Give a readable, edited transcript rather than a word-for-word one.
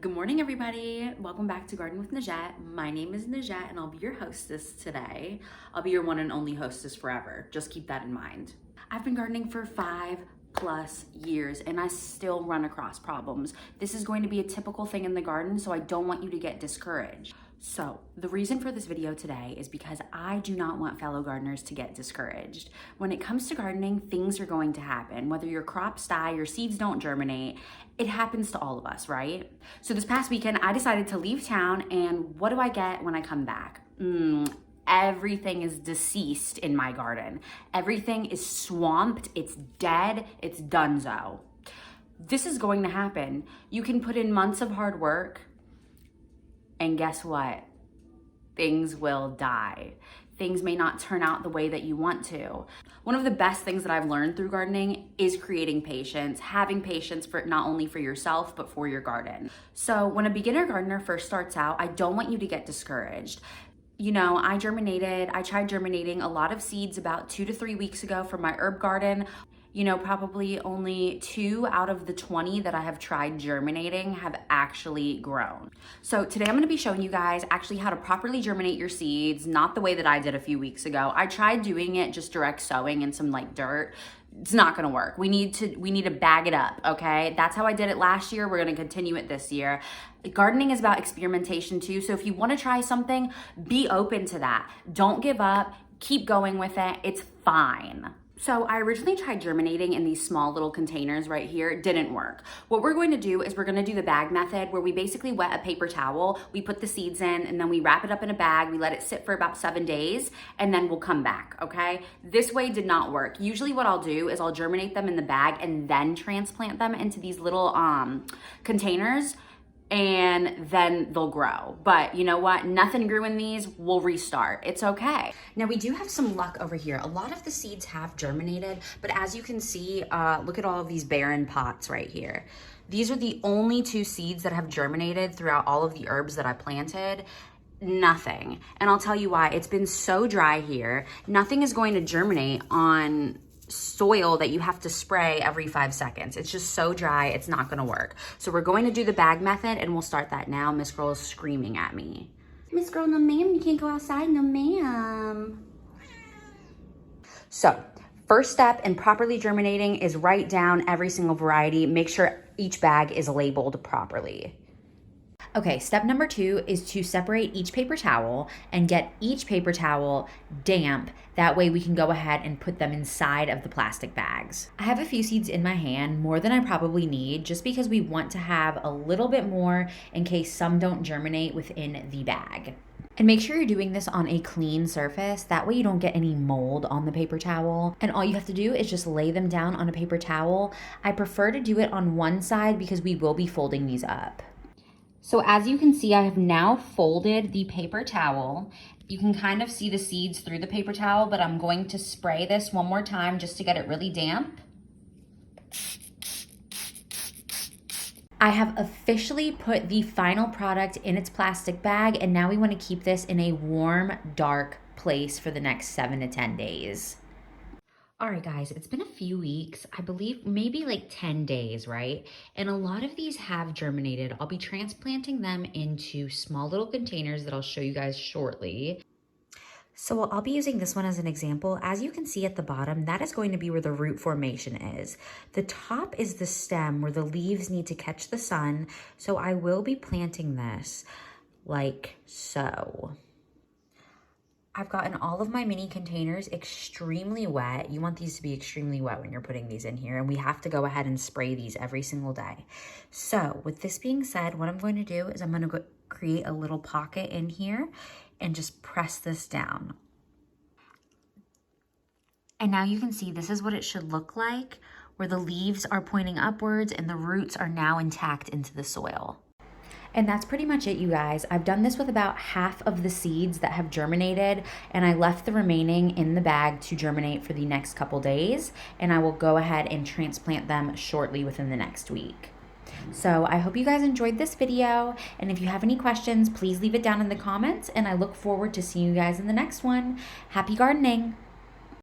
Good morning, everybody. Welcome back to Garden with Najet. My name is Najet, and I'll be your hostess today. I'll be your one and only hostess forever. Just keep that in mind. I've been gardening for 5+ years, and I still run across problems. This is going to be a typical thing in the garden, so I don't want you to get discouraged. So the reason for this video today is because I do not want fellow gardeners to get discouraged. When it comes to gardening, things are going to happen. Whether your crops die, your seeds don't germinate, it happens to all of us, right? So this past weekend, I decided to leave town, and what do I get when I come back? Everything is deceased in my garden. Everything is swamped, it's dead, it's donezo. This is going to happen. You can put in months of hard work, and guess what? Things will die. Things may not turn out the way that you want to. One of the best things that I've learned through gardening is creating patience, having patience for not only for yourself, but for your garden. So when a beginner gardener first starts out, I don't want you to get discouraged. You know, I tried germinating a lot of seeds about 2 to 3 weeks ago for my herb garden. You know, probably only 2 out of the 20 that I have tried germinating have actually grown. So today I'm gonna be showing you guys actually how to properly germinate your seeds, not the way that I did a few weeks ago. I tried doing it just direct sowing in some like dirt. It's not gonna work. We need to bag it up, okay? That's how I did it last year. We're gonna continue it this year. Gardening is about experimentation too. So if you wanna try something, be open to that. Don't give up, keep going with it, it's fine. So I originally tried germinating in these small little containers right here. It didn't work. What we're going to do is we're going to do the bag method where we basically wet a paper towel, we put the seeds in, and then we wrap it up in a bag, we let it sit for about 7 days, and then we'll come back, okay? This way did not work. Usually what I'll do is I'll germinate them in the bag and then transplant them into these little containers, and then they'll grow. But you know what? Nothing grew in these. We'll restart. It's okay. Now we do have some luck over here. A lot of the seeds have germinated, but as you can see, look at all of these barren pots right here. These are the only 2 seeds that have germinated throughout all of the herbs that I planted. Nothing. And I'll tell you why. It's been so dry here. Nothing is going to germinate on soil that you have to spray every 5 seconds. It's just so dry, it's not gonna work. So we're going to do the bag method, and we'll start that now. Miss Girl is screaming at me. Miss Girl, no ma'am, you can't go outside, no ma'am. So first step in properly germinating is write down every single variety. Make sure each bag is labeled properly. Okay, step number 2 is to separate each paper towel and get each paper towel damp. That way we can go ahead and put them inside of the plastic bags. I have a few seeds in my hand, more than I probably need, just because we want to have a little bit more in case some don't germinate within the bag. And make sure you're doing this on a clean surface. That way you don't get any mold on the paper towel. And all you have to do is just lay them down on a paper towel. I prefer to do it on one side because we will be folding these up. So as you can see, I have now folded the paper towel. You can kind of see the seeds through the paper towel, but I'm going to spray this one more time just to get it really damp. I have officially put the final product in its plastic bag, and now we want to keep this in a warm, dark place for the next 7 to 10 days. All right, guys, it's been a few weeks, I believe maybe like 10 days, right? And a lot of these have germinated. I'll be transplanting them into small little containers that I'll show you guys shortly. So I'll be using this one as an example. As you can see at the bottom, that is going to be where the root formation is. The top is the stem where the leaves need to catch the sun. So I will be planting this like so. I've gotten all of my mini containers extremely wet. You want these to be extremely wet when you're putting these in here, and we have to go ahead and spray these every single day. So with this being said, what I'm going to do is I'm going to create a little pocket in here and just press this down. And now you can see this is what it should look like, where the leaves are pointing upwards and the roots are now intact into the soil. And that's pretty much it, you guys. I've done this with about half of the seeds that have germinated, and I left the remaining in the bag to germinate for the next couple days, and I will go ahead and transplant them shortly within the next week. So I hope you guys enjoyed this video, and if you have any questions, please leave it down in the comments, and I look forward to seeing you guys in the next one. Happy gardening!